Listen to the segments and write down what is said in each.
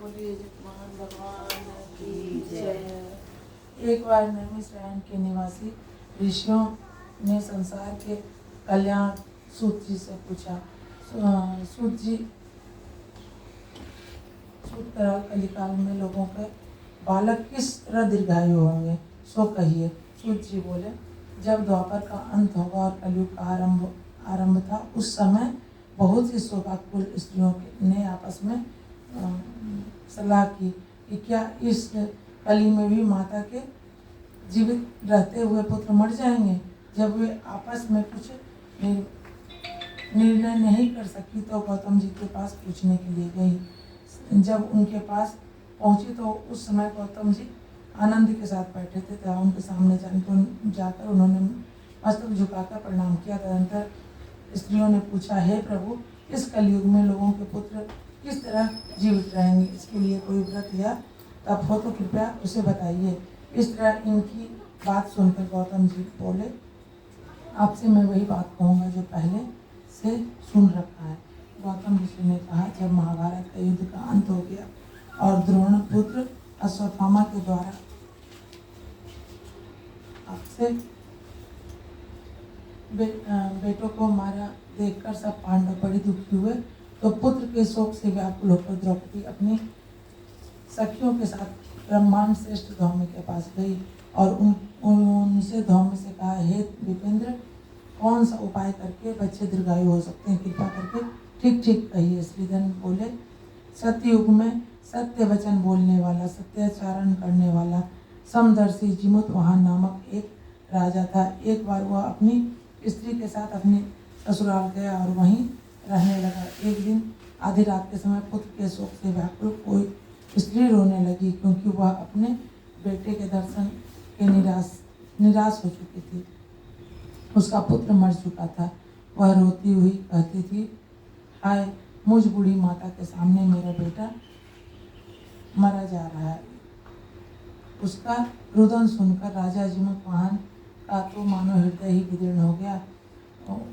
बोलिए जगमान भगवान की जय। एक बार नैमिषारण्य के निवासी ऋषियों ने संसार के कल्याण सूत जी से पूछा। सूत जी, सूत कलिकाल में लोगों के बालक किस तरह दीर्घायु होंगे, सो कहिए। सूत जी बोले, जब द्वापर का अंत होगा और कलयुग का आरंभ था, उस समय बहुत सी सौभाग्यपूर्ण स्त्रियों ने आपस में सलाह की कि क्या इस कली में भी माता के जीवित रहते हुए पुत्र मर जाएंगे। जब वे आपस में कुछ निर्णय नहीं कर सकी तो गौतम जी के पास पूछने के लिए गई। जब उनके पास पहुंची तो उस समय गौतम जी आनंद के साथ बैठे थे। तथा उनके सामने जाकर उन्होंने मस्तक झुकाकर प्रणाम किया। तदनंतर स्त्रियों ने पूछा, हे प्रभु, इस कलयुग में लोगों के पुत्र किस तरह जीवित रहेंगे, इसके लिए कोई व्रत या तप हो तो कृपया उसे बताइए। इस तरह इनकी बात सुनकर गौतम जी बोले, आपसे मैं वही बात कहूँगा जो पहले से सुन रखा है। गौतम ऋषि ने कहा, जब महाभारत का युद्ध का अंत हो गया और द्रोण पुत्र अश्वत्थामा के द्वारा आपसे बेटों को मारा देखकर सब पांडव बड़ी दुखी हुए, तो पुत्र के शोक से व्याकुल होकर द्रौपदी अपनी सखियों के साथ ब्रह्मांड श्रेष्ठ धौम्य के पास गई और उनसे धौम्य से कहा, हे विपेंद्र, कौन सा उपाय करके बच्चे दीर्घायु हो सकते हैं, कृपा करके ठीक ठीक कहिए। श्रीधन बोले, सत्ययुग में सत्य वचन बोलने वाला, सत्याचरण करने वाला, समदर्शी जिमुतवाहन नामक एक राजा था। एक बार वह अपनी स्त्री के साथ अपने ससुराल गया और वहीं रहने लगा। एक दिन आधी रात के समय पुत्र के शोक से व्याकुल कोई स्त्री रोने लगी, क्योंकि वह अपने बेटे के दर्शन के निराश हो चुकी थी। उसका पुत्र मर चुका था। वह रोती हुई कहती थी, हाय, मुझ बूढ़ी माता के सामने मेरा बेटा मरा जा रहा है। उसका रुदन सुनकर राजा जिमुतवाहन का तो मानो हृदय ही विदीर्ण हो गया।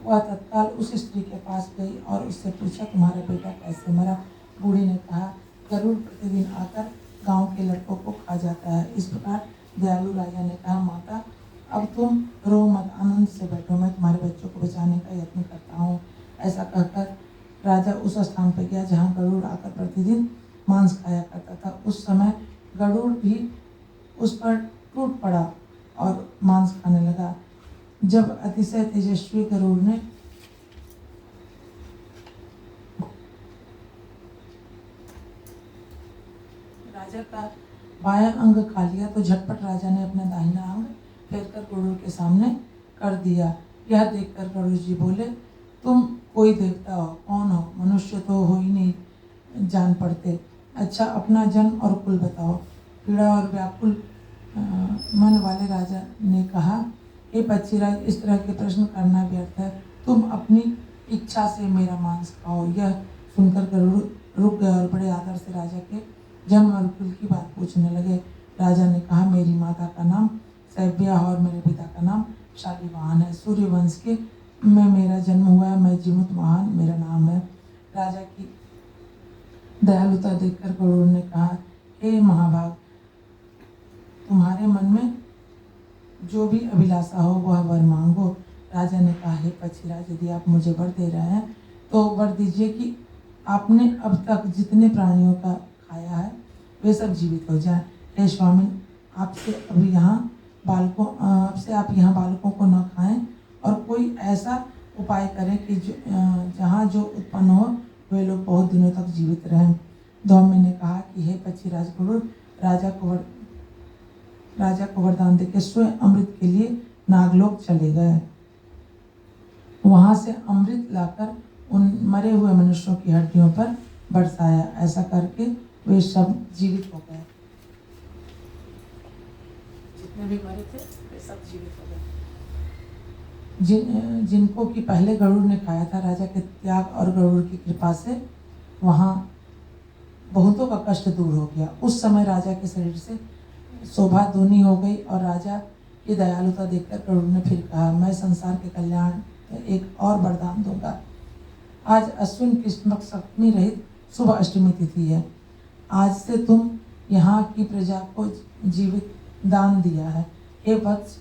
वह तत्काल उस स्त्री के पास गई और उससे पूछा, तुम्हारा बेटा कैसे मरा। बूढ़ी ने कहा, गरुड़ प्रतिदिन आकर गांव के लड़कों को खा जाता है। इस प्रकार दयालु राजा ने कहा, माता, अब तुम रो मत, आनंद से बैठो, मैं तुम्हारे बच्चों को बचाने का यत्न करता हूँ। ऐसा कहकर राजा उस स्थान पर गया जहाँ गरुड़ आकर प्रतिदिन मांस खाया करता था। उस समय गरुड़ भी उस पर टूट पड़ा और मांस खाने लगा। जब अतिशय तेजस्वी गरुड़ ने राजा का बायां अंग खा लिया तो झटपट राजा ने अपना दाहिना अंग फेरकर गरुड़ के सामने कर दिया। यह देखकर गरुड़ जी बोले, तुम कोई देवता हो, कौन हो, मनुष्य तो हो ही नहीं जान पड़ते। अच्छा, अपना जन्म और कुल बताओ। पीड़ा और व्याकुल मन वाले राजा ने कहा, हे पक्षीराज, इस तरह के प्रश्न करना व्यर्थ है, तुम अपनी इच्छा से मेरा मांस खाओ। यह सुनकर गरुड़ रुक गए और बड़े आदर से राजा के जन्म और कुल की बात पूछने लगे। राजा ने कहा, मेरी माता का नाम सैव्या और मेरे पिता का नाम शालिवाहन है। सूर्यवंश के में मेरा जन्म हुआ है, मैं जिमुतवाहन मेरा नाम है। राजा की दयालुता देखकर गरुड़ ने कहा, हे महाभाग, तुम्हारे मन में जो भी अभिलाषा हो वह वर मांगो। राजा ने कहा, हे पक्षीराज, यदि आप मुझे वर दे रहे हैं तो वर दीजिए कि आपने अब तक जितने प्राणियों का खाया है वे सब जीवित हो जाएं। हे स्वामी, आपसे आप यहाँ बालकों को न खाएं और कोई ऐसा उपाय करें कि जहाँ जो उत्पन्न हो वे लोग बहुत दिनों तक जीवित रहें। धौम्य ने कहा कि हे पक्षीराज गरुड़, राजा को वरदान देकर स्वयं अमृत के लिए नागलोक चले गए। वहां से अमृत लाकर उन मरे हुए मनुष्यों की हड्डियों पर बरसाया। ऐसा करके वे सब जीवित हो गए। जितने भी मरे थे वे सब जीवित हो गए। जिनको कि पहले गरुड़ ने खाया था, राजा के त्याग और गरुड़ की कृपा से वहाँ बहुतों का कष्ट दूर हो गया। उस समय राजा के शरीर से शोभा दूनी हो गई और राजा की दयालुता देखकर गरुड़ ने फिर कहा, मैं संसार के कल्याण एक और वरदान दूंगा। आज अश्विन कृष्ण पक्ष सप्तमी रहित शुभ अष्टमी तिथि है। आज से तुम यहाँ की प्रजा को जीवित दान दिया है। हे वत्स,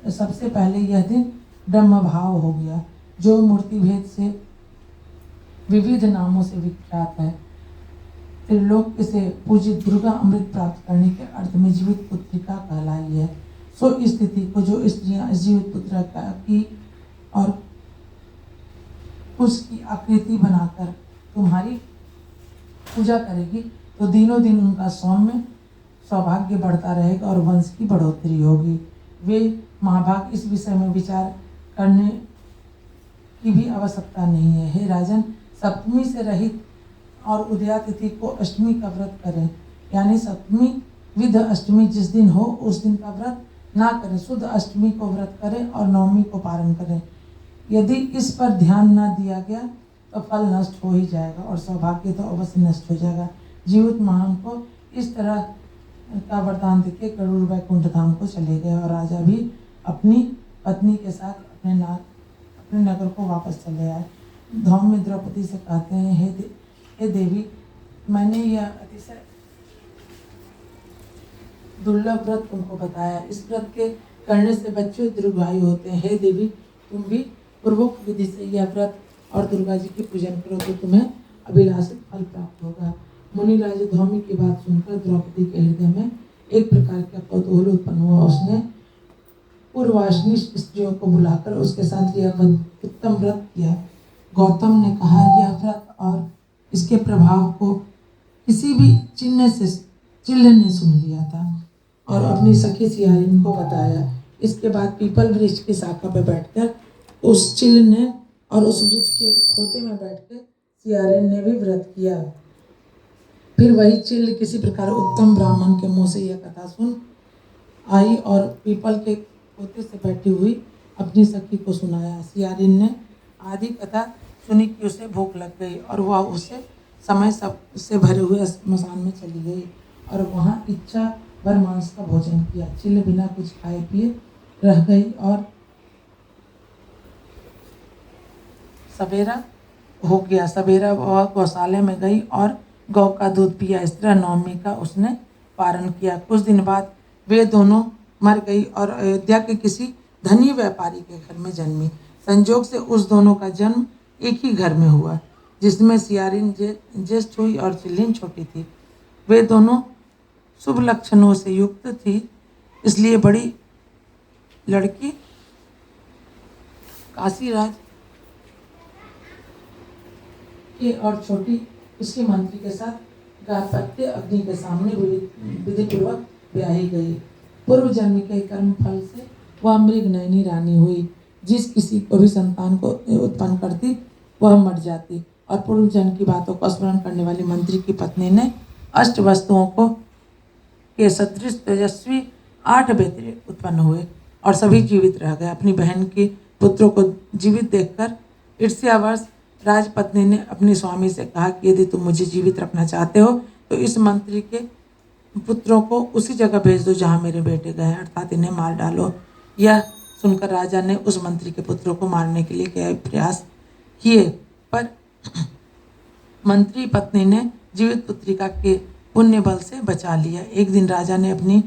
सबसे पहले यह दिन ब्रह्म भाव हो गया, जो मूर्ति भेद से विविध नामों से विख्यात है। त्रिलोक से पूजित दुर्गा अमृत प्राप्त करने के अर्थ में जीवित पुत्रिका कहलाई है। सो इस स्थिति को जो स्त्रियां जीवित पुत्रिका की और उसकी आकृति बनाकर तुम्हारी पूजा करेगी, तो दिनों दिन उनका सौम्य सौभाग्य बढ़ता रहेगा और वंश की बढ़ोतरी होगी। वे महाभाग इस विषय में विचार करने की भी आवश्यकता नहीं है। हे राजन, सप्तमी से रहित और उदया तिथि को अष्टमी का व्रत करें, यानी सप्तमी विध अष्टमी जिस दिन हो उस दिन का व्रत ना करें। शुद्ध अष्टमी को व्रत करें और नवमी को पारण करें। यदि इस पर ध्यान न दिया गया तो फल नष्ट हो ही जाएगा और सौभाग्य तो अवश्य नष्ट हो जाएगा। जीवित महान को इस तरह का वरदान देके गरुड़ वैकुंठ धाम को चले गए और राजा भी अपनी पत्नी के साथ अपने नगर को वापस चले आए। धौम्य द्रौपदी से कहते हैं, हे देवी, मैंने यह अतिशय दुर्लभ व्रत तुमको बताया। इस व्रत के करने से बच्चे दीर्घायु होते हैं। हे देवी, तुम भी पूर्वोक्त विधि से यह व्रत और दुर्गा जी की पूजन करो तो तुम्हें अभिलाषित फल प्राप्त होगा। मुनिराज धौमी की बात सुनकर द्रौपदी के हृदय में एक प्रकार का कौतूहल उत्पन्न हुआ। उसने पूर्वाश्नी स्त्रियों को बुलाकर उसके साथ यह उत्तम व्रत किया। गौतम ने कहा, यह व्रत और इसके प्रभाव को किसी भी चिल्ल ने सुन लिया था और अपनी सखी सियारिन को बताया। इसके बाद पीपल वृक्ष की शाखा पर बैठकर उस चिल्ल ने और उस वृक्ष के खोते में बैठकर सियारिन ने भी व्रत किया। फिर वही चिल्ल किसी प्रकार उत्तम ब्राह्मण के मुंह से यह कथा सुन आई और पीपल के खोते से बैठी हुई अपनी सखी को सुनाया। सियारिन ने आदि कथा सुनी कि उसे भूख लग गई और वह उसे समय सब से भरे हुए स्मशान में चली गई और वहाँ इच्छा भर मांस का भोजन किया। चिल्ल बिना कुछ खाए पिए रह गई और सवेरा हो गया। सवेरा वह गौशाले में गई और गौ का दूध पिया। इस तरह नवमी का उसने पारण किया। कुछ दिन बाद वे दोनों मर गई और अयोध्या के किसी धनी व्यापारी के घर में जन्मी। संजोग से उस दोनों का जन्म एक ही घर में हुआ, जिसमें सियारिन ज्येष्ठ हुई और चिल्लिन छोटी थी। वे दोनों शुभ लक्षणों से युक्त थी, इसलिए बड़ी लड़की काशीराज के और छोटी उसके मंत्री के साथ गार्हपत्य अग्नि के सामने विधिपूर्वक ब्याही गई। पूर्व जन्म के कर्म फल से वह मृगनयनी रानी हुई। जिस किसी को भी संतान को उत्पन्न करती वह मर जाती और पूर्व जन्म की बातों का स्मरण करने वाली मंत्री की पत्नी ने अष्ट वस्तुओं को के सदृश तेजस्वी 8 बेटे उत्पन्न हुए और सभी जीवित रह गए। अपनी बहन के पुत्रों को जीवित देखकर ईर्ष्यावश राजपत्नी ने अपने स्वामी से कहा कि यदि तुम मुझे जीवित रखना चाहते हो तो इस मंत्री के पुत्रों को उसी जगह भेज दो जहाँ मेरे बेटे गए, अर्थात इन्हें मार डालो। यह सुनकर राजा ने उस मंत्री के पुत्रों को मारने के लिए कई प्रयास किए, पर मंत्री पत्नी ने जीवित पुत्रिका के पुण्य बल से बचा लिया। एक दिन राजा ने अपनी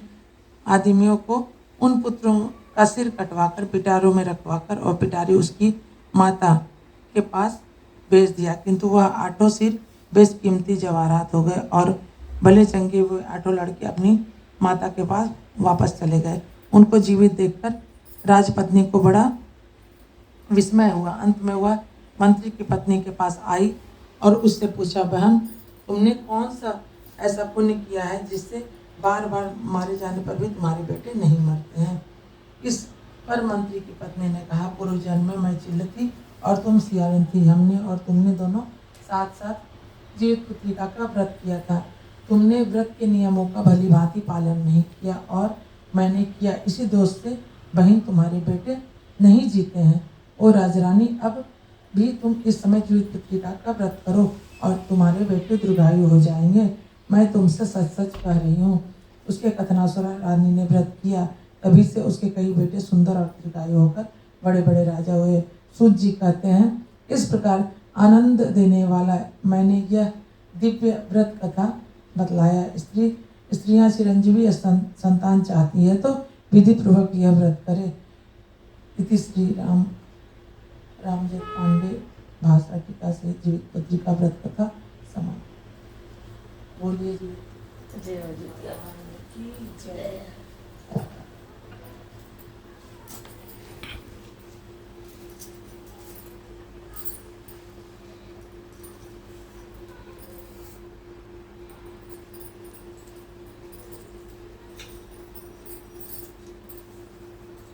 आदमियों को उन पुत्रों का सिर कटवाकर पिटारों में रखवाकर और पिटारी उसकी माता के पास भेज दिया, किंतु वह 8 सिर बेशकीमती जवाहरात हो गए और भले चंगे हुए 8 लड़के अपनी माता के पास वापस चले गए। उनको जीवित देखकर राजपत्नी को बड़ा विस्मय हुआ। अंत में वह मंत्री की पत्नी के पास आई और उससे पूछा, बहन, तुमने कौन सा ऐसा पुण्य किया है जिससे बार बार मारे जाने पर भी तुम्हारे बेटे नहीं मरते हैं? इस पर मंत्री की पत्नी ने कहा, पूर्व जन्म में मैं चिल्ल थी और तुम सियारिन थी। हमने और तुमने दोनों साथ साथ जीवित पुत्रिका का व्रत किया था। तुमने व्रत के नियमों का भली भांति पालन नहीं किया और मैंने किया। इसी दोष से बहन तुम्हारे बेटे नहीं जीते हैं। ओ राजरानी, अब भी तुम इस समय जीवित पुत्रिका का व्रत करो और तुम्हारे बेटे दीर्घायु हो जाएंगे। मैं तुमसे सच सच कह रही हूँ। उसके कथनानुसार रानी ने व्रत किया। तभी से उसके कई बेटे सुंदर और दीर्घायु होकर बड़े बड़े राजा हुए। सूत जी कहते हैं, इस प्रकार आनंद देने वाला मैंने यह दिव्य व्रत कथा बतलाया। स्त्रियां चिरंजीवी संतान चाहती है तो विधि पूर्वक यह व्रत करे। इति श्री रामजय पांडे भाषा टीका से जीवित पुत्री का व्रत कथा समाप्त। बोलिए जी। जय